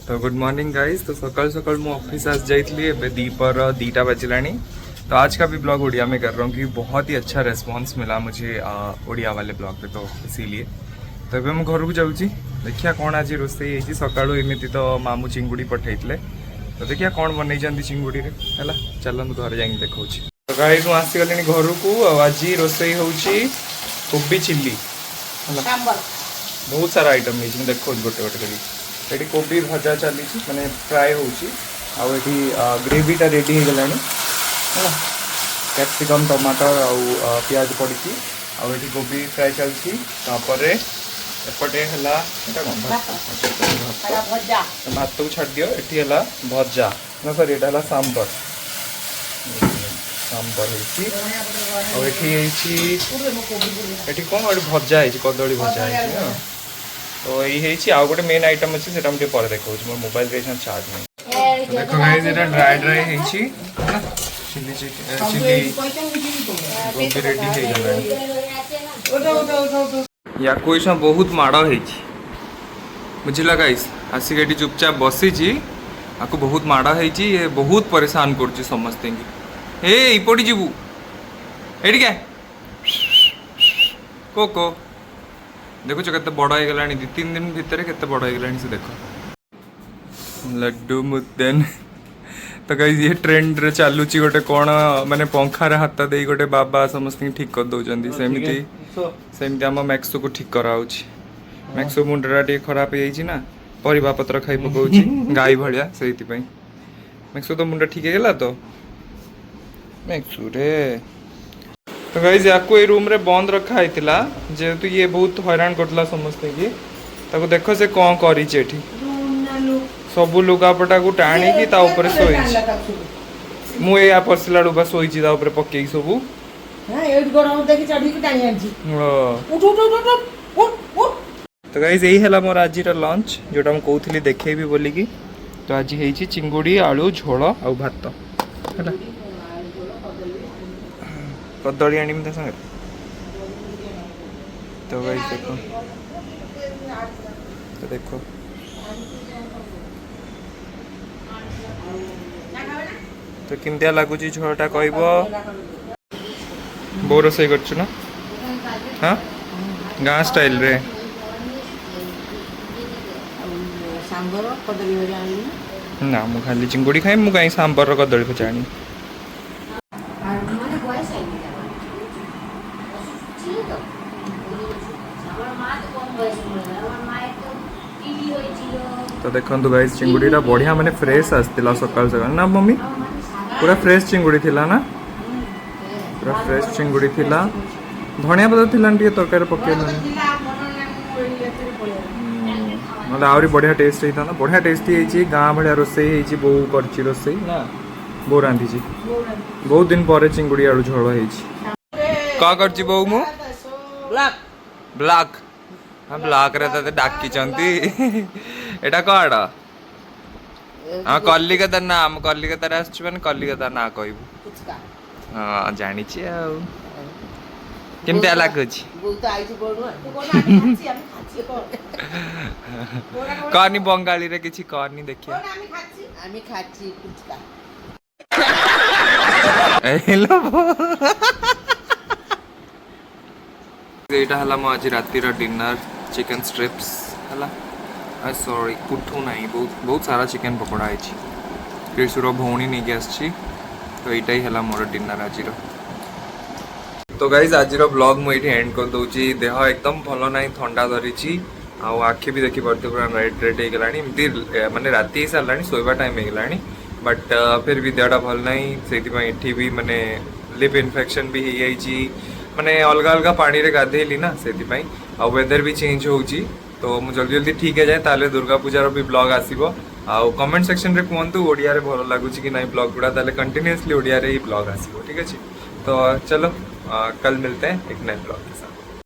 तो good morning guys. तो सकाल सकाल मु ऑफिस आस जाइए दीपर 2टा बजलानी। तो आज का भी ब्लॉग उड़िया में कर रहा हूँ क्योंकि बहुत ही अच्छा रेस्पॉन्स मिला मुझे उड़िया वाले ब्लॉग पे, तो इसीलिए तो मैं घर को जाऊँगी। देखिए कौन आज रोसई होती सका एमती तो मामू चिंगुड़ी पठे, तो देखिए कौन बनई चिंगुड़ी है। चलते घर जा देखा। तो गाइस मुझे आसीगली घर को। आज रोसई हूँ कोबी चिल्ली है, बहुत सारा आइटम नहीं देखो गोटे गोटे कर। कोबी भजा चली माने फ्राए होती ग्रेवीटा रेडी हो गलानी है। कैप्सिकम टमाटर आउ पियाज पड़ी आउे कोबी फ्राए चलती। एपटे है भात को छाड़ दियो। ये भजा ना सॉरी ये सांबर सांबर कौन गोटे भजा है कदली भजा है। तो यही आउ गोटे मेन आइटम अच्छे से मुझे पर देखा मोर मोबाइल के चार्ज नहीं। तो देखो गाइस ये ड्राई ड्राई है चिल्ली चिल्ली गोभी रेडी हो या कोई बहुत माड़ हो बुझला गाइस। आसिक ये चुपचाप बसी आपको बहुत माड़ हो बहुत परेशान कर समस्त पड़ी जीवु ये क्या को देखो केते बड़ हो गलानी 2-3 दिन भितर केते बड़ हो गलानी से देखो लड्डू मुद्दन। तो कहीं ये ट्रेंड रे चलुची गोटे कौन माने पंखार हाथ दे गोटे बाबा समस्त ठीक कर दौरान सेमती आम मैक्सो को ठीक कराऊँ। मैक्सो मुंडा टे खराब हो परिबा पत्र खाई पकाऊँ गाई भाया से मैक्सो तो मुंडा ठीक है तो मैक्सो रे। तो गाइस याको ये रूम रे बंद रखा होता जेहेतु ये बहुत हैरान करता समस्त की। ताको देखो से कौन करी सबू लुगापटा को टाणी की शोई मुझे पशिला लुगा शोई पकई सबू। तो गाइस यही है मोर आज लंच जोटा मुझे कहती देखेबी बोलिकी। तो आज है चिंगुड़ी आलू झोल आ भात है कदली आनी संगे। तो गाइस देखो तो देखो तो किमतिया लगुच झोलटा कह बो रोसई कर ना। हाँ गाँ स्टाइल रे ना मु खाली चिंगुड़ी खाई मु कहीं सांबर कदली भजा आनी। तो देखो गाइस चिंगुड़ीटा बढ़िया माने फ्रेश आसला सकाल सकाल ना मम्मी पूरा फ्रेश चिंगुड़ी थिला ना पूरा फ्रेश चिंगुड़ी थिला। धनिया पत्ता थिला टे तरकारी पकेल ना आहरी बढ़िया टेस्ट होता ना बढ़िया टेस्टी है गाँ भाया रोसई हो बो कर रोसई ना बो रांधी बहुत दिन पर चिंगुड़ी आलू झोल हो कर बो मु ब्लैक हाँ ब्लॉक रे तते डाकी एटा कौन हाँ कलिकता ना आम कलिकतार आसने कलिकता ना कहबू। हाँ जानी केमती लगुच कहनी बंगाली रे किछि कहनी देखिए एटा हला मो आज रातिर डिनर चिकन स्ट्रिप्स हला सॉरी पुठू ना बहुत सारा चिकन पकोड़ा है कृषुर भौणी नहीं आसी। तो यही है मोर डिनर आज। तो गाइज आज ब्लॉग मुझे एंड कर दूसरी देह एकदम भल ना थंडा धरी आखि भी देखी पड़ते पूरा रेड रेड हो गलानी एमती माने राति ही सारा शोवा टाइम हो गलानी बट फिर भी देहटा भल ना से भी माने लिप इन्फेक्शन भी हो माने अलग अलग पानी रे गाधेली ना से वेदर भी चेंज होची। तो मुझे जल्दी जल्दी ठीक है जाए ताले दुर्गा पूजार भी ब्लॉग आसीबो। कमेंट सेक्शन रे कहतु ओडिया रे भल लगुच कि नहीं ब्लॉग गुड़ा ताले कंटिन्यूअसली ओडिया रे ही ब्लॉग आसीबो ठीक अच्छे। तो चलो कल मिलते हैं एक नए ब्लॉग।